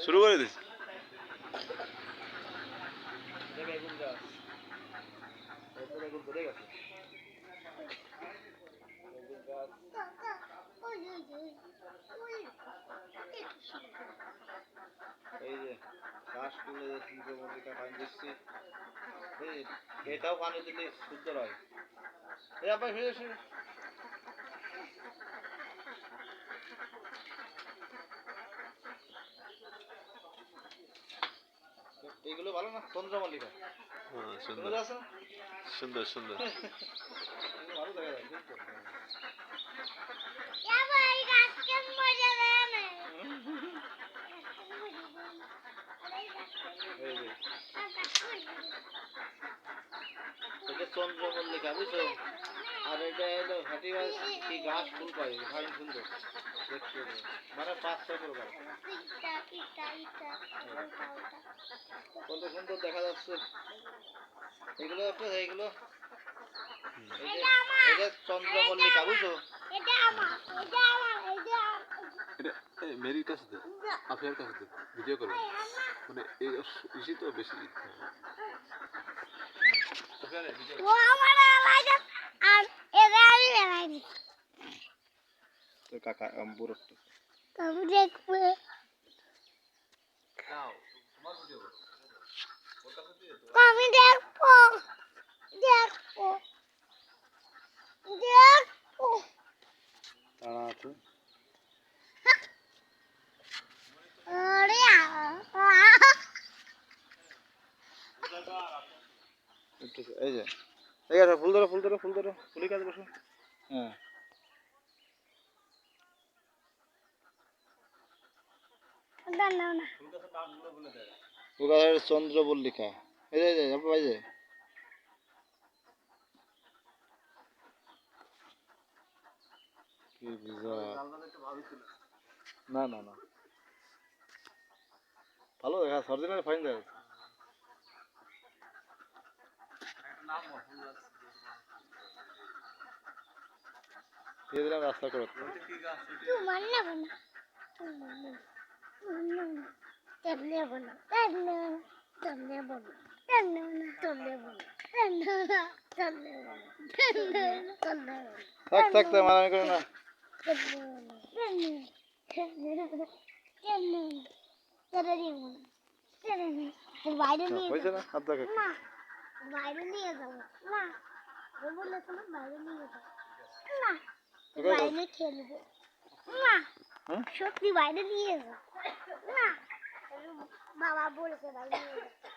শুরু করে দিস। এই যে ঘাস তুলে সূর্যমল্লিকা পানি দিচ্ছি, এটাও পানি দিলে শুদ্ধ হয়। এই আবার ফিরে ফিরে এইগুলো ভালো না, চন্দ্রমল্লিকা সুন্দর সুন্দর সুন্দর। ভালো দেখা যায়। এটা চন্দ্রমল্লিকা বুঝছো, আর এটা হলো হাতি গাছ, কি গাছ ফুল পাই ভারী সুন্দর দেখতে, মানে 5-6 প্রকার কত সুন্দর দেখা যাচ্ছে। এগুলো একটা এইগুলো এটা চন্দ্রমল্লিকা বুঝছো। মেরির কাছে দে, আপনার কাছে দে, ভিডিও করবেন মানে এই ইসি তো বেশি কাকা বুড়ো দেখবো আমি দেখবো দেখবো দেখবো তারা আছে। এই যে এই আছে, ফুল ধরো ফুল ধরো ফুল ধরো, ফুলি কাজ বসো। হ্যাঁ চন্দ্রমল্লিকা, এই যে এই যে না না না ভালো দেখা, অরিজিনাল ফাইন দেখা। দিয়ে দিলাম রাস্তা করে। থাক থাক থাক, মারামারি করে না। হয়েছে না, হাত দেখে বাইরে নিয়ে যাবো না, বলেছো না বাইরে নিয়ে যাবো না, বাইরে খেলবো না, সত্যি বাইরে নিয়ে যাবো না, বাবা বলেছে বাইরে নিয়ে যাবো।